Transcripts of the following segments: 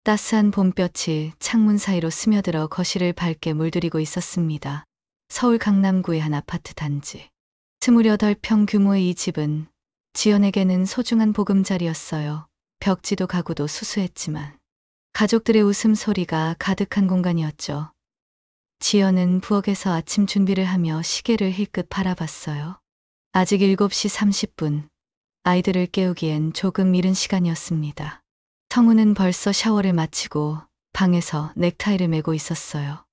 따스한 봄볕이 창문 사이로 스며들어 거실을 밝게 물들이고 있었습니다. 서울 강남구의 한 아파트 단지. 28평 규모의 이 집은 지연에게는 소중한 보금자리였어요. 벽지도 가구도 수수했지만 가족들의 웃음소리가 가득한 공간이었죠. 지연은 부엌에서 아침 준비를 하며 시계를 힐끗 바라봤어요. 아직 7시 30분. 아이들을 깨우기엔 조금 이른 시간이었습니다. 성우는 벌써 샤워를 마치고 방에서 넥타이를 메고 있었어요.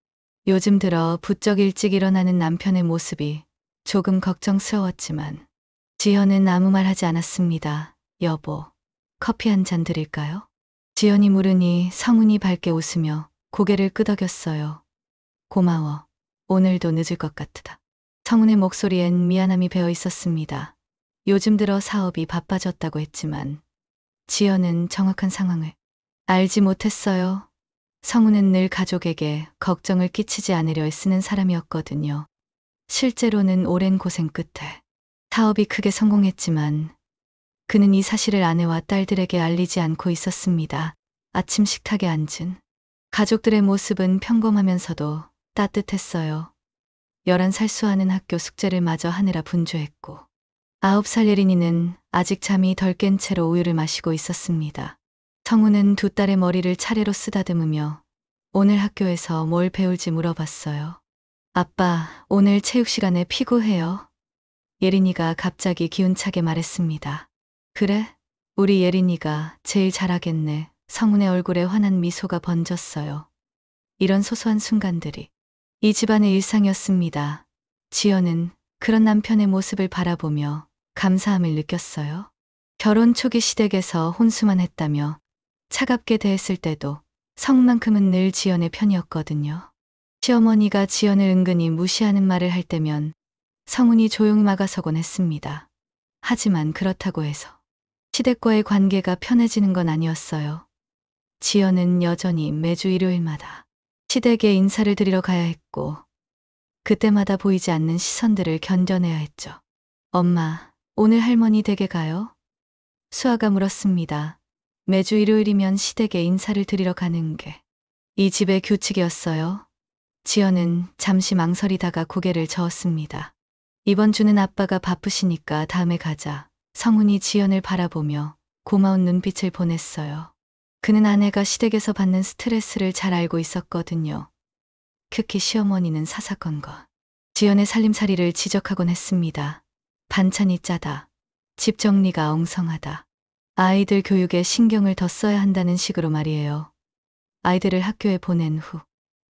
요즘 들어 부쩍 일찍 일어나는 남편의 모습이 조금 걱정스러웠지만 지연은 아무 말 하지 않았습니다. 여보, 커피 한 잔 드릴까요? 지연이 물으니 성훈이 밝게 웃으며 고개를 끄덕였어요. 고마워. 오늘도 늦을 것 같다. 성훈의 목소리엔 미안함이 배어 있었습니다. 요즘 들어 사업이 바빠졌다고 했지만 지연은 정확한 상황을 알지 못했어요. 성훈은 늘 가족에게 걱정을 끼치지 않으려 애쓰는 사람이었거든요. 실제로는 오랜 고생 끝에 사업이 크게 성공했지만 그는 이 사실을 아내와 딸들에게 알리지 않고 있었습니다. 아침 식탁에 앉은 가족들의 모습은 평범하면서도 따뜻했어요. 11살 수아는 학교 숙제를 마저 하느라 분주했고 9살 예린이는 아직 잠이 덜 깬 채로 우유를 마시고 있었습니다. 성우는 두 딸의 머리를 차례로 쓰다듬으며 오늘 학교에서 뭘 배울지 물어봤어요. 아빠, 오늘 체육 시간에 피구해요. 예린이가 갑자기 기운차게 말했습니다. 그래? 우리 예린이가 제일 잘하겠네. 성훈의 얼굴에 환한 미소가 번졌어요. 이런 소소한 순간들이 이 집안의 일상이었습니다. 지연은 그런 남편의 모습을 바라보며 감사함을 느꼈어요. 결혼 초기 시댁에서 혼수만 했다며 차갑게 대했을 때도 성만큼은 늘 지연의 편이었거든요. 시어머니가 지연을 은근히 무시하는 말을 할 때면 성훈이 조용히 막아서곤 했습니다. 하지만 그렇다고 해서 시댁과의 관계가 편해지는 건 아니었어요. 지연은 여전히 매주 일요일마다 시댁에 인사를 드리러 가야 했고 그때마다 보이지 않는 시선들을 견뎌내야 했죠. 엄마, 오늘 할머니 댁에 가요? 수아가 물었습니다. 매주 일요일이면 시댁에 인사를 드리러 가는 게 이 집의 규칙이었어요. 지연은 잠시 망설이다가 고개를 저었습니다. 이번 주는 아빠가 바쁘시니까 다음에 가자. 성훈이 지연을 바라보며 고마운 눈빛을 보냈어요. 그는 아내가 시댁에서 받는 스트레스를 잘 알고 있었거든요. 특히 시어머니는 사사건건 지연의 살림살이를 지적하곤 했습니다. 반찬이 짜다. 집 정리가 엉성하다. 아이들 교육에 신경을 더 써야 한다는 식으로 말이에요. 아이들을 학교에 보낸 후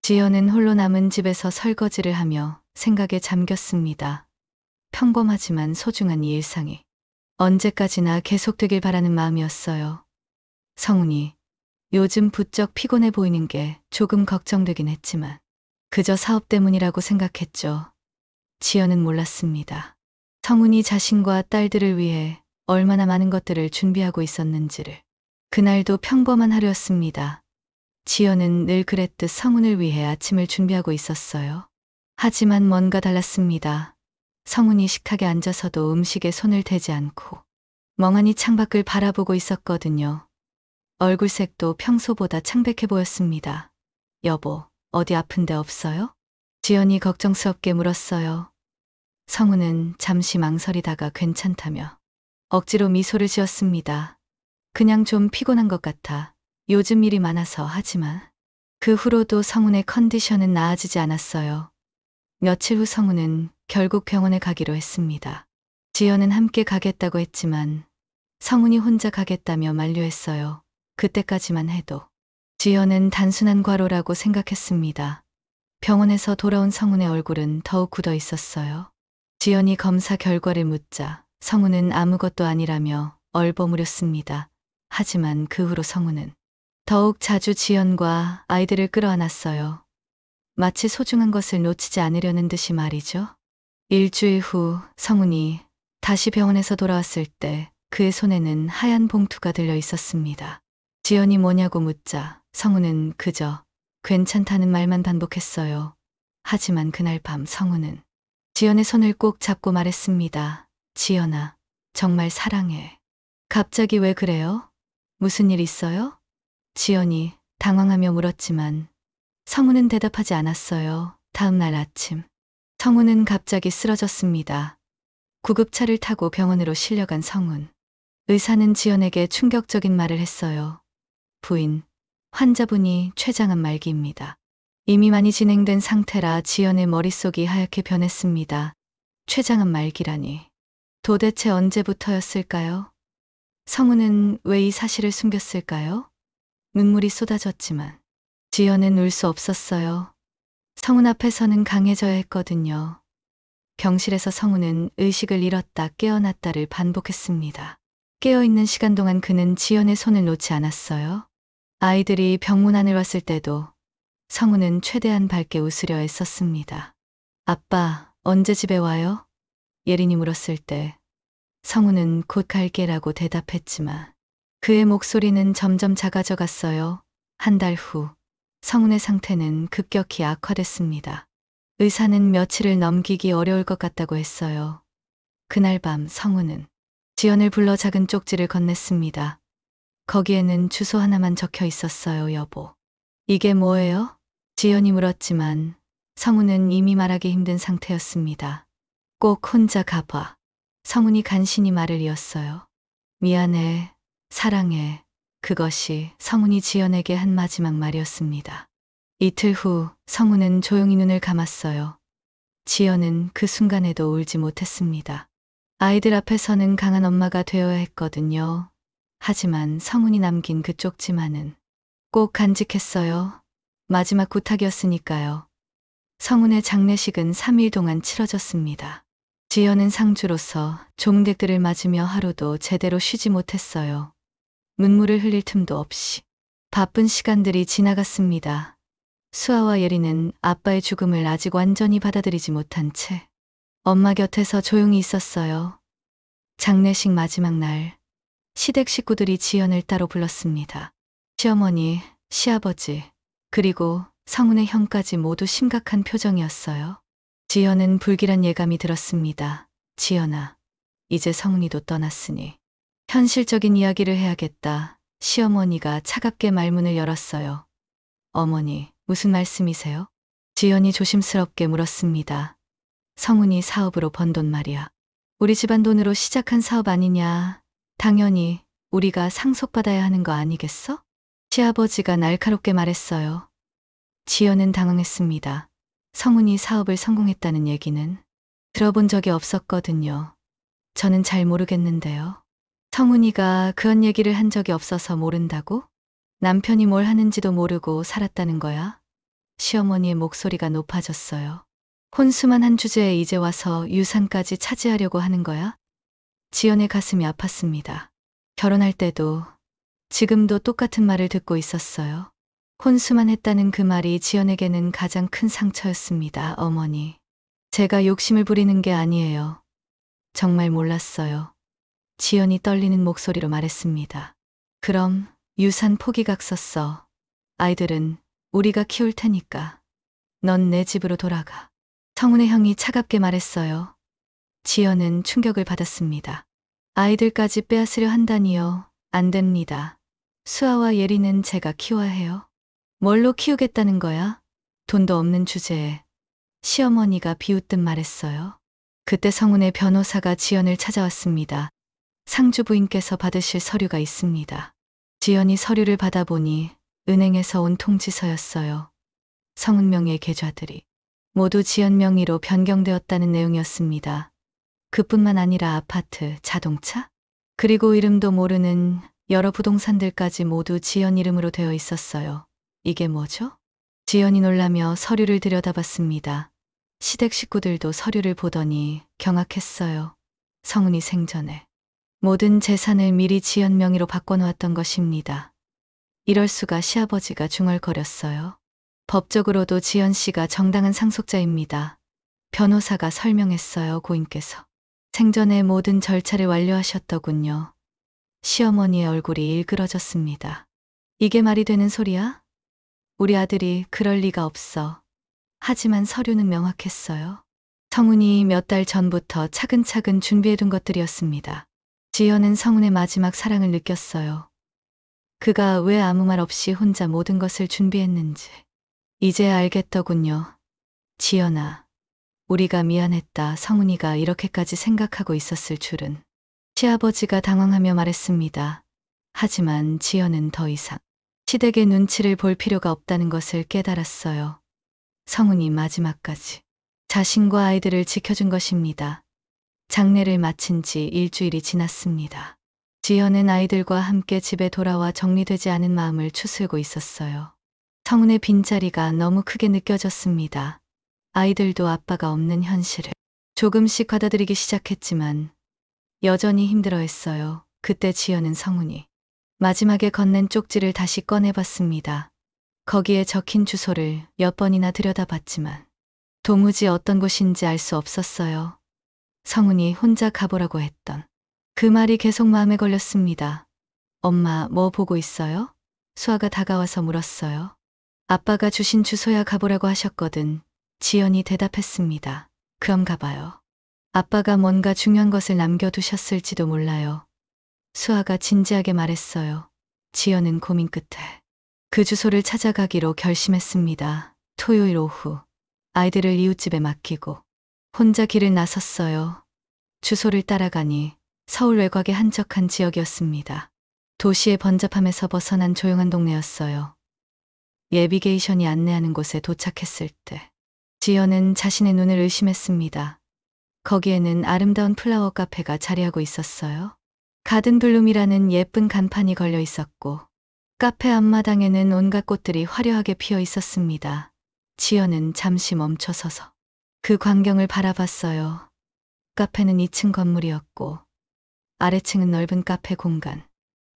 지연은 홀로 남은 집에서 설거지를 하며 생각에 잠겼습니다. 평범하지만 소중한 이 일상이 언제까지나 계속되길 바라는 마음이었어요. 성훈이 요즘 부쩍 피곤해 보이는 게 조금 걱정되긴 했지만 그저 사업 때문이라고 생각했죠. 지연은 몰랐습니다. 성훈이 자신과 딸들을 위해 얼마나 많은 것들을 준비하고 있었는지를. 그날도 평범한 하루였습니다. 지연은 늘 그랬듯 성훈을 위해 아침을 준비하고 있었어요. 하지만 뭔가 달랐습니다. 성훈이 식탁에 앉아서도 음식에 손을 대지 않고 멍하니 창밖을 바라보고 있었거든요. 얼굴색도 평소보다 창백해 보였습니다. 여보, 어디 아픈 데 없어요? 지연이 걱정스럽게 물었어요. 성훈은 잠시 망설이다가 괜찮다며 억지로 미소를 지었습니다. 그냥 좀 피곤한 것 같아. 요즘 일이 많아서. 하지만 그 후로도 성훈의 컨디션은 나아지지 않았어요. 며칠 후 성훈은 결국 병원에 가기로 했습니다. 지연은 함께 가겠다고 했지만 성훈이 혼자 가겠다며 만류했어요. 그때까지만 해도 지연은 단순한 과로라고 생각했습니다. 병원에서 돌아온 성훈의 얼굴은 더욱 굳어 있었어요. 지연이 검사 결과를 묻자 성훈은 아무것도 아니라며 얼버무렸습니다. 하지만 그 후로 성훈은 더욱 자주 지연과 아이들을 끌어안았어요. 마치 소중한 것을 놓치지 않으려는 듯이 말이죠. 일주일 후 성훈이 다시 병원에서 돌아왔을 때 그의 손에는 하얀 봉투가 들려 있었습니다. 지연이 뭐냐고 묻자 성훈은 그저 괜찮다는 말만 반복했어요. 하지만 그날 밤 성훈은 지연의 손을 꼭 잡고 말했습니다. 지연아, 정말 사랑해. 갑자기 왜 그래요? 무슨 일 있어요? 지연이 당황하며 물었지만 성우는 대답하지 않았어요. 다음 날 아침, 성우는 갑자기 쓰러졌습니다. 구급차를 타고 병원으로 실려간 성운. 의사는 지연에게 충격적인 말을 했어요. 부인, 환자분이 췌장암 말기입니다. 이미 많이 진행된 상태라 지연의 머릿속이 하얗게 변했습니다. 췌장암 말기라니. 도대체 언제부터였을까요? 성우는 왜 이 사실을 숨겼을까요? 눈물이 쏟아졌지만 지연은 울 수 없었어요. 성운 앞에서는 강해져야 했거든요. 병실에서 성우는 의식을 잃었다 깨어났다를 반복했습니다. 깨어있는 시간 동안 그는 지연의 손을 놓지 않았어요. 아이들이 병문 안을 왔을 때도 성우는 최대한 밝게 웃으려 애썼습니다. 아빠, 언제 집에 와요? 예린이 물었을 때 성우는 곧 갈게라고 대답했지만 그의 목소리는 점점 작아져 갔어요. 한 달 후, 성운의 상태는 급격히 악화됐습니다. 의사는 며칠을 넘기기 어려울 것 같다고 했어요. 그날 밤 성운은 지연을 불러 작은 쪽지를 건넸습니다. 거기에는 주소 하나만 적혀 있었어요, 여보. 이게 뭐예요? 지연이 물었지만 성운은 이미 말하기 힘든 상태였습니다. 꼭 혼자 가봐. 성운이 간신히 말을 이었어요. 미안해, 사랑해. 그것이 성운이 지연에게 한 마지막 말이었습니다. 이틀 후 성운은 조용히 눈을 감았어요. 지연은 그 순간에도 울지 못했습니다. 아이들 앞에서는 강한 엄마가 되어야 했거든요. 하지만 성운이 남긴 그 쪽지만은 꼭 간직했어요. 마지막 부탁이었으니까요. 성운의 장례식은 3일 동안 치러졌습니다. 지연은 상주로서 종댁들을 맞으며 하루도 제대로 쉬지 못했어요. 눈물을 흘릴 틈도 없이 바쁜 시간들이 지나갔습니다. 수아와 예리는 아빠의 죽음을 아직 완전히 받아들이지 못한 채 엄마 곁에서 조용히 있었어요. 장례식 마지막 날, 시댁 식구들이 지연을 따로 불렀습니다. 시어머니, 시아버지, 그리고 성운의 형까지 모두 심각한 표정이었어요. 지연은 불길한 예감이 들었습니다. 지연아, 이제 성운이도 떠났으니 현실적인 이야기를 해야겠다. 시어머니가 차갑게 말문을 열었어요. 어머니, 무슨 말씀이세요? 지연이 조심스럽게 물었습니다. 성운이 사업으로 번 돈 말이야. 우리 집안 돈으로 시작한 사업 아니냐. 당연히 우리가 상속받아야 하는 거 아니겠어? 시아버지가 날카롭게 말했어요. 지연은 당황했습니다. 성운이 사업을 성공했다는 얘기는 들어본 적이 없었거든요. 저는 잘 모르겠는데요. 성운이가 그런 얘기를 한 적이 없어서 모른다고? 남편이 뭘 하는지도 모르고 살았다는 거야? 시어머니의 목소리가 높아졌어요. 혼수만 한 주제에 이제 와서 유산까지 차지하려고 하는 거야? 지연의 가슴이 아팠습니다. 결혼할 때도 지금도 똑같은 말을 듣고 있었어요. 혼수만 했다는 그 말이 지연에게는 가장 큰 상처였습니다. 어머니, 제가 욕심을 부리는 게 아니에요. 정말 몰랐어요. 지연이 떨리는 목소리로 말했습니다. 그럼 유산 포기각서 써. 아이들은 우리가 키울 테니까. 넌 내 집으로 돌아가. 성운의 형이 차갑게 말했어요. 지연은 충격을 받았습니다. 아이들까지 빼앗으려 한다니요. 안 됩니다. 수아와 예리는 제가 키워야 해요. 뭘로 키우겠다는 거야? 돈도 없는 주제에. 시어머니가 비웃듯 말했어요. 그때 성운의 변호사가 지연을 찾아왔습니다. 상주 부인께서 받으실 서류가 있습니다. 지연이 서류를 받아보니 은행에서 온 통지서였어요. 성운 명의의 계좌들이 모두 지연 명의로 변경되었다는 내용이었습니다. 그뿐만 아니라 아파트, 자동차, 그리고 이름도 모르는 여러 부동산들까지 모두 지연 이름으로 되어 있었어요. 이게 뭐죠? 지연이 놀라며 서류를 들여다봤습니다. 시댁 식구들도 서류를 보더니 경악했어요. 성운이 생전에 모든 재산을 미리 지연 명의로 바꿔놓았던 것입니다. 이럴 수가. 시아버지가 중얼거렸어요. 법적으로도 지연 씨가 정당한 상속자입니다. 변호사가 설명했어요. 고인께서 생전에 모든 절차를 완료하셨더군요. 시어머니의 얼굴이 일그러졌습니다. 이게 말이 되는 소리야? 우리 아들이 그럴 리가 없어. 하지만 서류는 명확했어요. 성운이 몇 달 전부터 차근차근 준비해둔 것들이었습니다. 지연은 성운의 마지막 사랑을 느꼈어요. 그가 왜 아무 말 없이 혼자 모든 것을 준비했는지. 이제 알겠더군요. 지연아, 우리가 미안했다. 성훈이가 이렇게까지 생각하고 있었을 줄은. 시아버지가 당황하며 말했습니다. 하지만 지연은 더 이상 시댁의 눈치를 볼 필요가 없다는 것을 깨달았어요. 성훈이 마지막까지 자신과 아이들을 지켜준 것입니다. 장례를 마친 지 일주일이 지났습니다. 지연은 아이들과 함께 집에 돌아와 정리되지 않은 마음을 추스르고 있었어요. 성훈의 빈자리가 너무 크게 느껴졌습니다. 아이들도 아빠가 없는 현실을 조금씩 받아들이기 시작했지만 여전히 힘들어했어요. 그때 지연은 성훈이 마지막에 건넨 쪽지를 다시 꺼내봤습니다. 거기에 적힌 주소를 몇 번이나 들여다봤지만 도무지 어떤 곳인지 알 수 없었어요. 성훈이 혼자 가보라고 했던 그 말이 계속 마음에 걸렸습니다. 엄마, 뭐 보고 있어요? 수아가 다가와서 물었어요. 아빠가 주신 주소야 가보라고 하셨거든. 지연이 대답했습니다. 그럼 가봐요. 아빠가 뭔가 중요한 것을 남겨두셨을지도 몰라요. 수아가 진지하게 말했어요. 지연은 고민 끝에 그 주소를 찾아가기로 결심했습니다. 토요일 오후 아이들을 이웃집에 맡기고 혼자 길을 나섰어요. 주소를 따라가니 서울 외곽의 한적한 지역이었습니다. 도시의 번잡함에서 벗어난 조용한 동네였어요. 내비게이션이 안내하는 곳에 도착했을 때 지연은 자신의 눈을 의심했습니다. 거기에는 아름다운 플라워 카페가 자리하고 있었어요. 가든 블룸이라는 예쁜 간판이 걸려 있었고 카페 앞마당에는 온갖 꽃들이 화려하게 피어 있었습니다. 지연은 잠시 멈춰서서 그 광경을 바라봤어요. 카페는 2층 건물이었고 아래층은 넓은 카페 공간,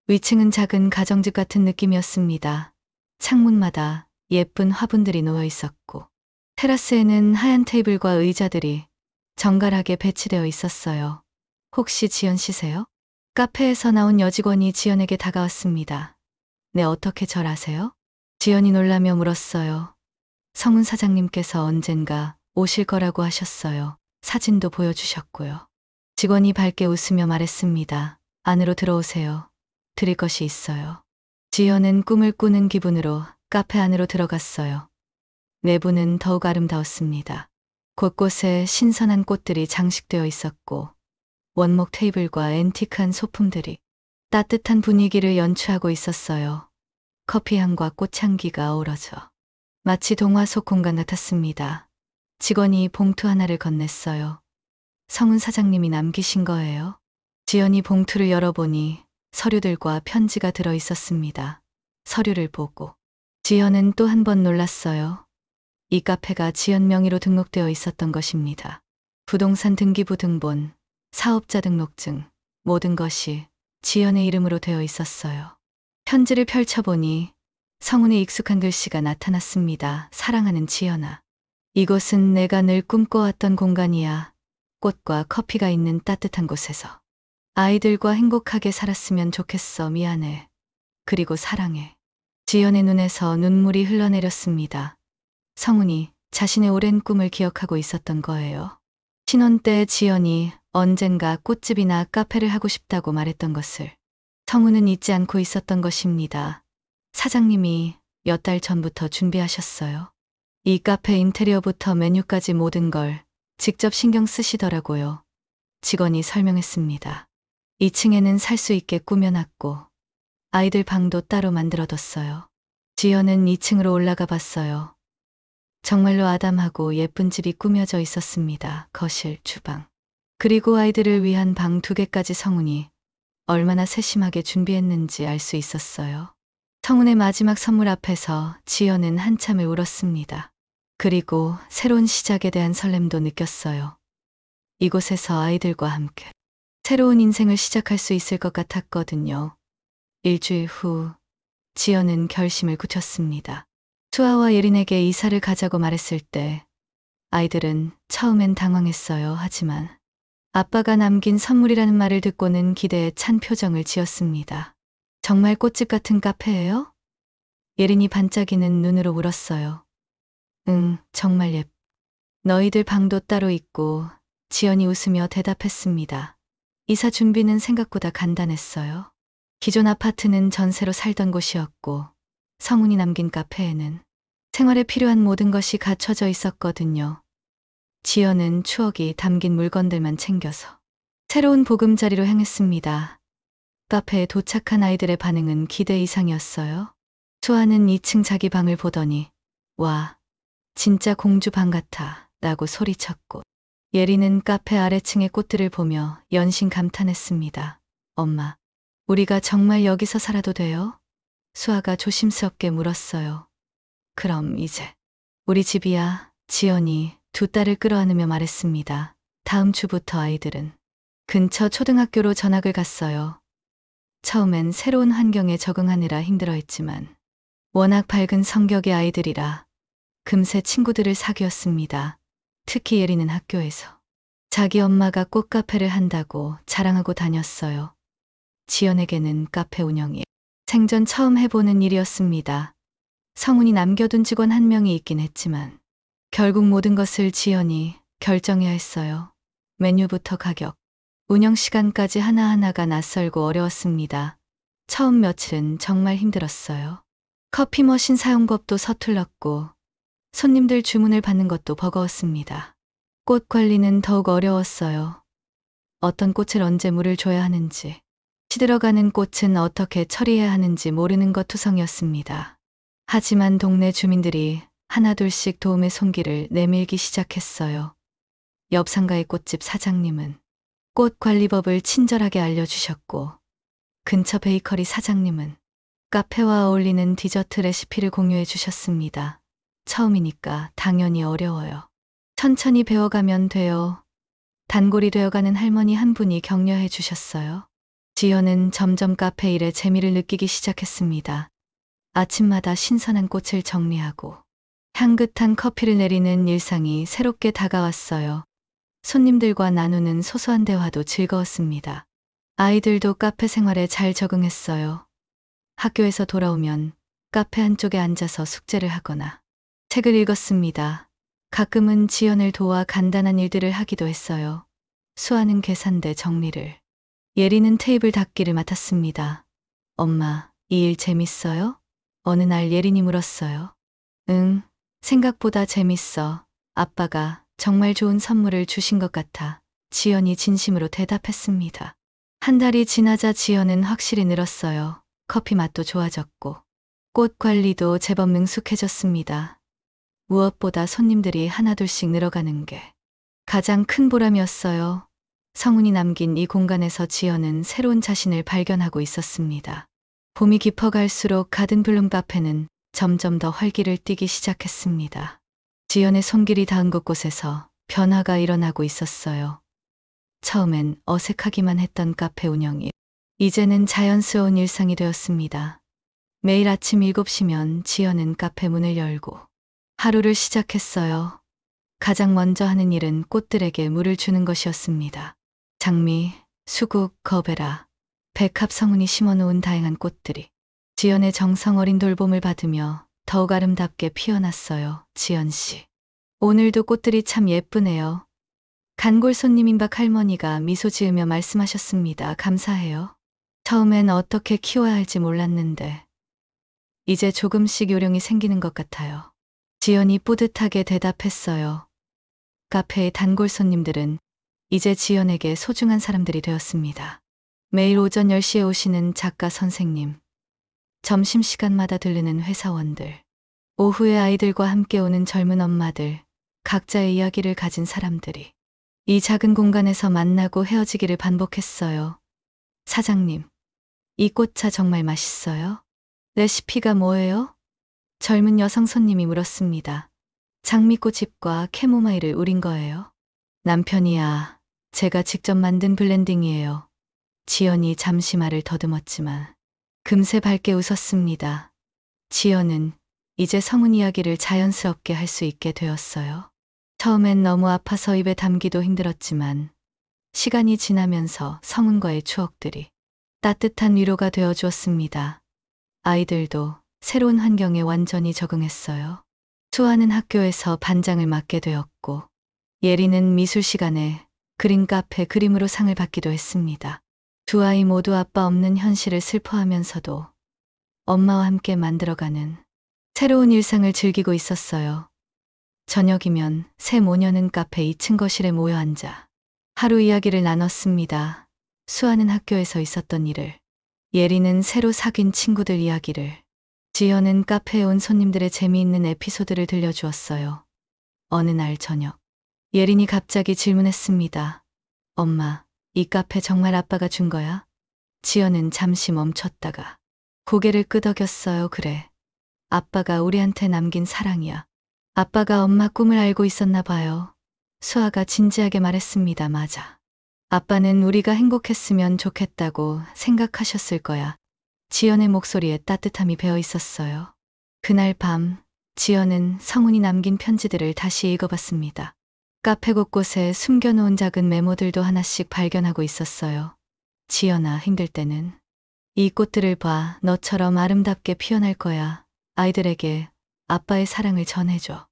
위층은 작은 가정집 같은 느낌이었습니다. 창문마다 예쁜 화분들이 놓여 있었고 테라스에는 하얀 테이블과 의자들이 정갈하게 배치되어 있었어요. 혹시 지연 씨세요? 카페에서 나온 여직원이 지연에게 다가왔습니다. 네, 어떻게 절 아세요? 지연이 놀라며 물었어요. 성훈 사장님께서 언젠가 오실 거라고 하셨어요. 사진도 보여주셨고요. 직원이 밝게 웃으며 말했습니다. 안으로 들어오세요. 드릴 것이 있어요. 지연은 꿈을 꾸는 기분으로 카페 안으로 들어갔어요. 내부는 더욱 아름다웠습니다. 곳곳에 신선한 꽃들이 장식되어 있었고 원목 테이블과 앤티크한 소품들이 따뜻한 분위기를 연출하고 있었어요. 커피향과 꽃향기가 어우러져 마치 동화 속 공간 같았습니다. 직원이 봉투 하나를 건넸어요. 성훈 사장님이 남기신 거예요? 지연이 봉투를 열어보니 서류들과 편지가 들어 있었습니다. 서류를 보고 지연은 또 한 번 놀랐어요. 이 카페가 지연 명의로 등록되어 있었던 것입니다. 부동산 등기부 등본, 사업자 등록증, 모든 것이 지연의 이름으로 되어 있었어요. 편지를 펼쳐보니 성훈의 익숙한 글씨가 나타났습니다. 사랑하는 지연아. 이곳은 내가 늘 꿈꿔왔던 공간이야. 꽃과 커피가 있는 따뜻한 곳에서 아이들과 행복하게 살았으면 좋겠어. 미안해. 그리고 사랑해. 지연의 눈에서 눈물이 흘러내렸습니다. 성훈이 자신의 오랜 꿈을 기억하고 있었던 거예요. 신혼 때 지연이 언젠가 꽃집이나 카페를 하고 싶다고 말했던 것을 성훈은 잊지 않고 있었던 것입니다. 사장님이 몇 달 전부터 준비하셨어요. 이 카페 인테리어부터 메뉴까지 모든 걸 직접 신경 쓰시더라고요. 직원이 설명했습니다. 2층에는 살 수 있게 꾸며놨고 아이들 방도 따로 만들어뒀어요. 지연은 2층으로 올라가 봤어요. 정말로 아담하고 예쁜 집이 꾸며져 있었습니다. 거실, 주방, 그리고 아이들을 위한 방 2개까지 성훈이 얼마나 세심하게 준비했는지 알 수 있었어요. 성훈의 마지막 선물 앞에서 지연은 한참을 울었습니다. 그리고 새로운 시작에 대한 설렘도 느꼈어요. 이곳에서 아이들과 함께 새로운 인생을 시작할 수 있을 것 같았거든요. 일주일 후 지연은 결심을 굳혔습니다. 수아와 예린에게 이사를 가자고 말했을 때 아이들은 처음엔 당황했어요. 하지만 아빠가 남긴 선물이라는 말을 듣고는 기대에 찬 표정을 지었습니다. 정말 꽃집 같은 카페예요? 예린이 반짝이는 눈으로 물었어요. 응, 정말 예뻐. 너희들 방도 따로 있고. 지연이 웃으며 대답했습니다. 이사 준비는 생각보다 간단했어요. 기존 아파트는 전세로 살던 곳이었고 성운이 남긴 카페에는 생활에 필요한 모든 것이 갖춰져 있었거든요. 지연은 추억이 담긴 물건들만 챙겨서 새로운 보금자리로 향했습니다. 카페에 도착한 아이들의 반응은 기대 이상이었어요. 수아는 2층 자기 방을 보더니 와, 진짜 공주 방 같아 라고 소리쳤고, 예리는 카페 아래층의 꽃들을 보며 연신 감탄했습니다. 엄마, 우리가 정말 여기서 살아도 돼요? 수아가 조심스럽게 물었어요. 그럼 이제 우리 집이야. 지연이 두 딸을 끌어안으며 말했습니다. 다음 주부터 아이들은 근처 초등학교로 전학을 갔어요. 처음엔 새로운 환경에 적응하느라 힘들어했지만 워낙 밝은 성격의 아이들이라 금세 친구들을 사귀었습니다. 특히 예리는 학교에서 자기 엄마가 꽃카페를 한다고 자랑하고 다녔어요. 지연에게는 카페 운영이 생전 처음 해보는 일이었습니다. 성운이 남겨둔 직원 한 명이 있긴 했지만 결국 모든 것을 지연이 결정해야 했어요. 메뉴부터 가격, 운영 시간까지 하나하나가 낯설고 어려웠습니다. 처음 며칠은 정말 힘들었어요. 커피 머신 사용법도 서툴렀고 손님들 주문을 받는 것도 버거웠습니다. 꽃 관리는 더욱 어려웠어요. 어떤 꽃을 언제 물을 줘야 하는지, 시들어가는 꽃은 어떻게 처리해야 하는지 모르는 것 투성이었습니다. 하지만 동네 주민들이 하나둘씩 도움의 손길을 내밀기 시작했어요. 옆 상가의 꽃집 사장님은 꽃 관리법을 친절하게 알려주셨고, 근처 베이커리 사장님은 카페와 어울리는 디저트 레시피를 공유해 주셨습니다. 처음이니까 당연히 어려워요. 천천히 배워가면 돼요. 단골이 되어가는 할머니 한 분이 격려해 주셨어요. 지연은 점점 카페 일에 재미를 느끼기 시작했습니다. 아침마다 신선한 꽃을 정리하고 향긋한 커피를 내리는 일상이 새롭게 다가왔어요. 손님들과 나누는 소소한 대화도 즐거웠습니다. 아이들도 카페 생활에 잘 적응했어요. 학교에서 돌아오면 카페 한쪽에 앉아서 숙제를 하거나 책을 읽었습니다. 가끔은 지연을 도와 간단한 일들을 하기도 했어요. 수아는 계산대 정리를, 예리는 테이블 닦기를 맡았습니다. 엄마, 이 일 재밌어요? 어느 날 예린이 물었어요. 응, 생각보다 재밌어. 아빠가 정말 좋은 선물을 주신 것 같아. 지연이 진심으로 대답했습니다. 한 달이 지나자 지연은 확실히 늘었어요. 커피 맛도 좋아졌고 꽃 관리도 제법 능숙해졌습니다. 무엇보다 손님들이 하나둘씩 늘어가는 게 가장 큰 보람이었어요. 성운이 남긴 이 공간에서 지연은 새로운 자신을 발견하고 있었습니다. 봄이 깊어갈수록 가든블룸 카페는 점점 더 활기를 띠기 시작했습니다. 지연의 손길이 닿은 곳곳에서 변화가 일어나고 있었어요. 처음엔 어색하기만 했던 카페 운영이 이제는 자연스러운 일상이 되었습니다. 매일 아침 7시면 지연은 카페 문을 열고 하루를 시작했어요. 가장 먼저 하는 일은 꽃들에게 물을 주는 것이었습니다. 장미, 수국, 거베라, 백합 성운이 심어놓은 다양한 꽃들이 지연의 정성 어린 돌봄을 받으며 더욱 아름답게 피어났어요. 지연 씨, 오늘도 꽃들이 참 예쁘네요. 단골 손님 임박 할머니가 미소 지으며 말씀하셨습니다. 감사해요. 처음엔 어떻게 키워야 할지 몰랐는데 이제 조금씩 요령이 생기는 것 같아요. 지연이 뿌듯하게 대답했어요. 카페의 단골 손님들은 이제 지연에게 소중한 사람들이 되었습니다. 매일 오전 10시에 오시는 작가 선생님, 점심시간마다 들르는 회사원들, 오후에 아이들과 함께 오는 젊은 엄마들, 각자의 이야기를 가진 사람들이 이 작은 공간에서 만나고 헤어지기를 반복했어요. 사장님, 이 꽃차 정말 맛있어요? 레시피가 뭐예요? 젊은 여성 손님이 물었습니다. 장미꽃잎과 캐모마일을 우린 거예요. 남편이야, 제가 직접 만든 블렌딩이에요. 지연이 잠시 말을 더듬었지만 금세 밝게 웃었습니다. 지연은 이제 성운 이야기를 자연스럽게 할 수 있게 되었어요. 처음엔 너무 아파서 입에 담기도 힘들었지만 시간이 지나면서 성운과의 추억들이 따뜻한 위로가 되어 주었습니다. 아이들도 새로운 환경에 완전히 적응했어요. 수아는 학교에서 반장을 맡게 되었고, 예리는 미술 시간에 그림 카페 그림으로 상을 받기도 했습니다. 두 아이 모두 아빠 없는 현실을 슬퍼하면서도 엄마와 함께 만들어가는 새로운 일상을 즐기고 있었어요. 저녁이면 새 모녀는 카페 2층 거실에 모여 앉아 하루 이야기를 나눴습니다. 수아는 학교에서 있었던 일을, 예리는 새로 사귄 친구들 이야기를, 지연은 카페에 온 손님들의 재미있는 에피소드를 들려주었어요. 어느 날 저녁, 예린이 갑자기 질문했습니다. 엄마, 이 카페 정말 아빠가 준 거야? 지연은 잠시 멈췄다가 고개를 끄덕였어요. 그래. 아빠가 우리한테 남긴 사랑이야. 아빠가 엄마 꿈을 알고 있었나 봐요. 수아가 진지하게 말했습니다. 맞아. 아빠는 우리가 행복했으면 좋겠다고 생각하셨을 거야. 지연의 목소리에 따뜻함이 배어 있었어요. 그날 밤, 지연은 성훈이 남긴 편지들을 다시 읽어봤습니다. 카페 곳곳에 숨겨놓은 작은 메모들도 하나씩 발견하고 있었어요. 지연아, 힘들 때는 이 꽃들을 봐. 너처럼 아름답게 피어날 거야. 아이들에게 아빠의 사랑을 전해줘.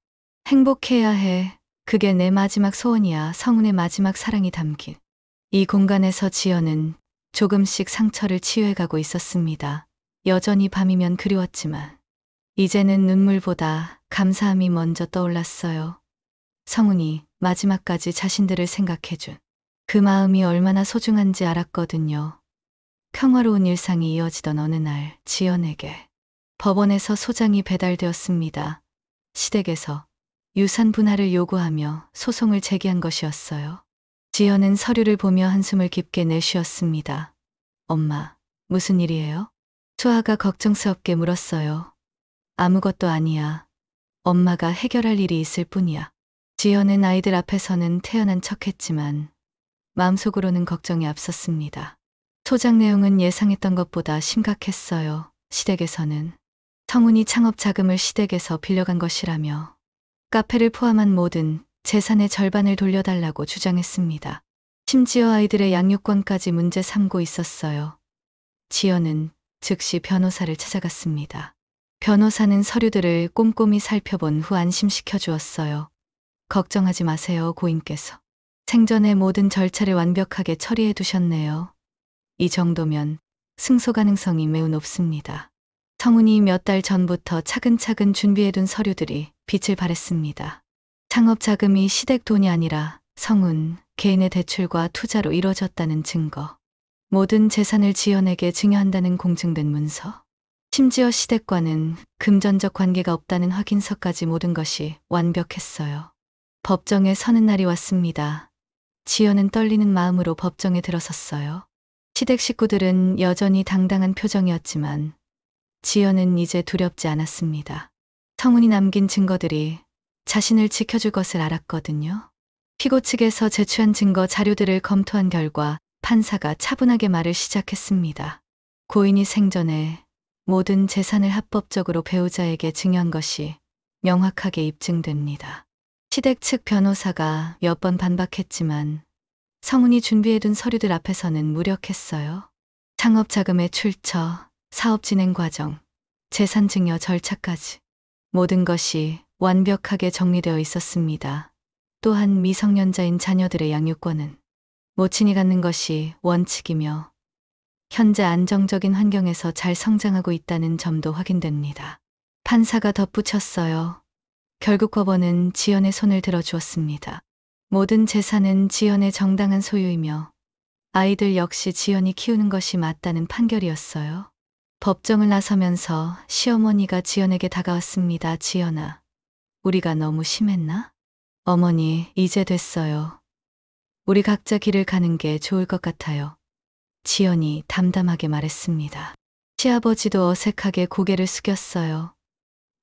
행복해야 해. 그게 내 마지막 소원이야. 성훈의 마지막 사랑이 담긴 이 공간에서 지연은 조금씩 상처를 치유해가고 있었습니다. 여전히 밤이면 그리웠지만 이제는 눈물보다 감사함이 먼저 떠올랐어요. 성훈이 마지막까지 자신들을 생각해준 그 마음이 얼마나 소중한지 알았거든요. 평화로운 일상이 이어지던 어느 날 지연에게 법원에서 소장이 배달되었습니다. 시댁에서 유산 분할을 요구하며 소송을 제기한 것이었어요. 지연은 서류를 보며 한숨을 깊게 내쉬었습니다. 엄마, 무슨 일이에요? 수아가 걱정스럽게 물었어요. 아무것도 아니야. 엄마가 해결할 일이 있을 뿐이야. 지연은 아이들 앞에서는 태연한 척했지만 마음속으로는 걱정이 앞섰습니다. 소장 내용은 예상했던 것보다 심각했어요. 시댁에서는 성훈이 창업 자금을 시댁에서 빌려간 것이라며 카페를 포함한 모든 재산의 절반을 돌려달라고 주장했습니다. 심지어 아이들의 양육권까지 문제 삼고 있었어요. 지연은 즉시 변호사를 찾아갔습니다. 변호사는 서류들을 꼼꼼히 살펴본 후 안심시켜 주었어요. 걱정하지 마세요, 고인께서. 생전에 모든 절차를 완벽하게 처리해 두셨네요. 이 정도면 승소 가능성이 매우 높습니다. 성훈이 몇 달 전부터 차근차근 준비해둔 서류들이 빛을 발했습니다. 창업 자금이 시댁 돈이 아니라 성훈 개인의 대출과 투자로 이뤄졌다는 증거, 모든 재산을 지연에게 증여한다는 공증된 문서, 심지어 시댁과는 금전적 관계가 없다는 확인서까지 모든 것이 완벽했어요. 법정에 서는 날이 왔습니다. 지연은 떨리는 마음으로 법정에 들어섰어요. 시댁 식구들은 여전히 당당한 표정이었지만 지연은 이제 두렵지 않았습니다. 성훈이 남긴 증거들이 자신을 지켜줄 것을 알았거든요. 피고 측에서 제출한 증거 자료들을 검토한 결과 판사가 차분하게 말을 시작했습니다. 고인이 생전에 모든 재산을 합법적으로 배우자에게 증여한 것이 명확하게 입증됩니다. 시댁 측 변호사가 몇 번 반박했지만 성훈이 준비해둔 서류들 앞에서는 무력했어요. 창업 자금의 출처, 사업 진행 과정, 재산 증여 절차까지 모든 것이 완벽하게 정리되어 있었습니다. 또한 미성년자인 자녀들의 양육권은 모친이 갖는 것이 원칙이며 현재 안정적인 환경에서 잘 성장하고 있다는 점도 확인됩니다. 판사가 덧붙였어요. 결국 법원은 지연의 손을 들어주었습니다. 모든 재산은 지연의 정당한 소유이며 아이들 역시 지연이 키우는 것이 맞다는 판결이었어요. 법정을 나서면서 시어머니가 지연에게 다가왔습니다. 지연아, 우리가 너무 심했나? 어머니, 이제 됐어요. 우리 각자 길을 가는 게 좋을 것 같아요. 지연이 담담하게 말했습니다. 시아버지도 어색하게 고개를 숙였어요.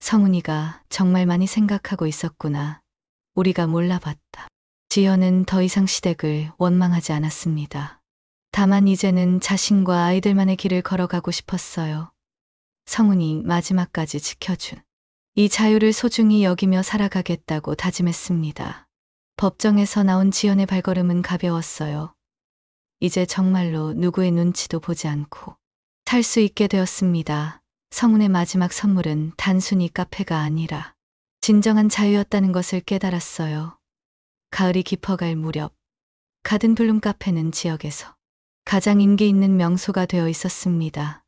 성훈이가 정말 많이 생각하고 있었구나. 우리가 몰라봤다. 지연은 더 이상 시댁을 원망하지 않았습니다. 다만 이제는 자신과 아이들만의 길을 걸어가고 싶었어요. 성훈이 마지막까지 지켜준 이 자유를 소중히 여기며 살아가겠다고 다짐했습니다. 법정에서 나온 지연의 발걸음은 가벼웠어요. 이제 정말로 누구의 눈치도 보지 않고 살 수 있게 되었습니다. 성훈의 마지막 선물은 단순히 카페가 아니라 진정한 자유였다는 것을 깨달았어요. 가을이 깊어갈 무렵 가든블룸 카페는 지역에서 가장 인기 있는 명소가 되어 있었습니다.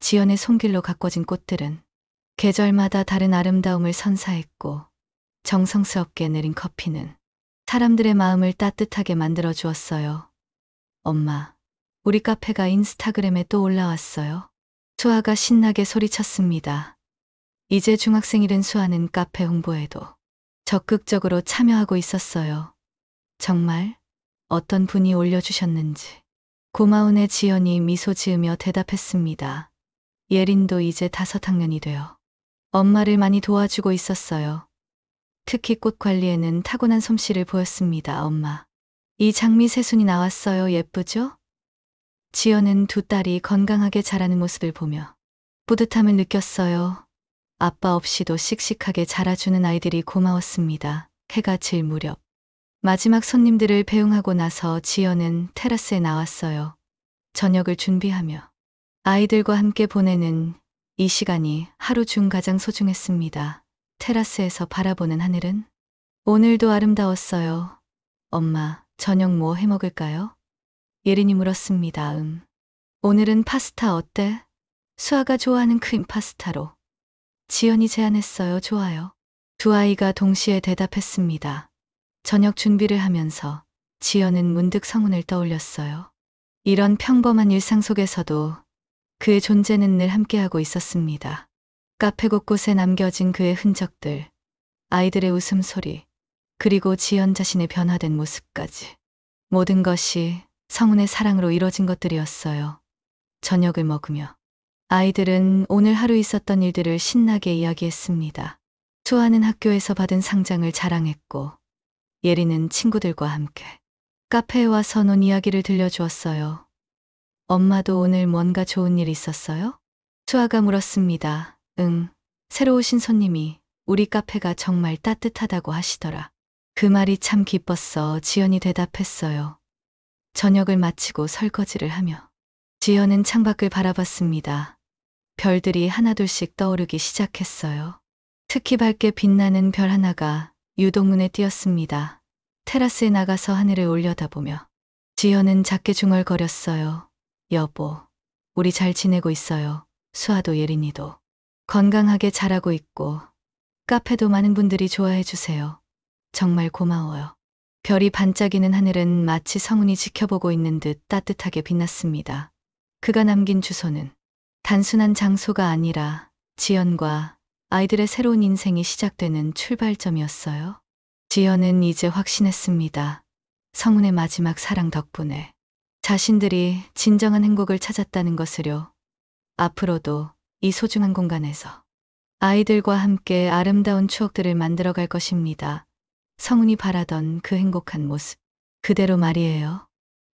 지연의 손길로 가꿔진 꽃들은 계절마다 다른 아름다움을 선사했고, 정성스럽게 내린 커피는 사람들의 마음을 따뜻하게 만들어 주었어요. 엄마, 우리 카페가 인스타그램에 또 올라왔어요. 수아가 신나게 소리쳤습니다. 이제 중학생이 된 수아는 카페 홍보에도 적극적으로 참여하고 있었어요. 정말 어떤 분이 올려주셨는지. 고마운 애 지연이 미소 지으며 대답했습니다. 예린도 이제 5학년이 되어 엄마를 많이 도와주고 있었어요. 특히 꽃 관리에는 타고난 솜씨를 보였습니다. 엄마, 이 장미 새순이 나왔어요. 예쁘죠? 지연은 두 딸이 건강하게 자라는 모습을 보며 뿌듯함을 느꼈어요. 아빠 없이도 씩씩하게 자라주는 아이들이 고마웠습니다. 해가 질 무렵 마지막 손님들을 배웅하고 나서 지연은 테라스에 나왔어요. 저녁을 준비하며 아이들과 함께 보내는 이 시간이 하루 중 가장 소중했습니다. 테라스에서 바라보는 하늘은 오늘도 아름다웠어요. 엄마, 저녁 뭐 해 먹을까요? 예린이 물었습니다. 오늘은 파스타 어때? 수아가 좋아하는 크림 파스타로. 지연이 제안했어요. 좋아요. 두 아이가 동시에 대답했습니다. 저녁 준비를 하면서 지연은 문득 성훈을 떠올렸어요. 이런 평범한 일상 속에서도 그의 존재는 늘 함께하고 있었습니다. 카페 곳곳에 남겨진 그의 흔적들, 아이들의 웃음소리, 그리고 지연 자신의 변화된 모습까지. 모든 것이 성훈의 사랑으로 이뤄진 것들이었어요. 저녁을 먹으며 아이들은 오늘 하루 있었던 일들을 신나게 이야기했습니다. 수아는 학교에서 받은 상장을 자랑했고, 예린은 친구들과 함께 카페에 와서 논 이야기를 들려주었어요. 엄마도 오늘 뭔가 좋은 일 있었어요? 수아가 물었습니다. 응, 새로 오신 손님이 우리 카페가 정말 따뜻하다고 하시더라. 그 말이 참 기뻤어. 지연이 대답했어요. 저녁을 마치고 설거지를 하며 지연은 창밖을 바라봤습니다. 별들이 하나둘씩 떠오르기 시작했어요. 특히 밝게 빛나는 별 하나가 유독 눈에 띄었습니다. 테라스에 나가서 하늘을 올려다보며 지연은 작게 중얼거렸어요. 여보, 우리 잘 지내고 있어요. 수아도 예린이도 건강하게 자라고 있고 카페도 많은 분들이 좋아해 주세요. 정말 고마워요. 별이 반짝이는 하늘은 마치 성훈이 지켜보고 있는 듯 따뜻하게 빛났습니다. 그가 남긴 주소는 단순한 장소가 아니라 지연과 아이들의 새로운 인생이 시작되는 출발점이었어요. 지연은 이제 확신했습니다. 성훈의 마지막 사랑 덕분에 자신들이 진정한 행복을 찾았다는 것을요. 앞으로도 이 소중한 공간에서 아이들과 함께 아름다운 추억들을 만들어갈 것입니다. 성훈이 바라던 그 행복한 모습, 그대로 말이에요.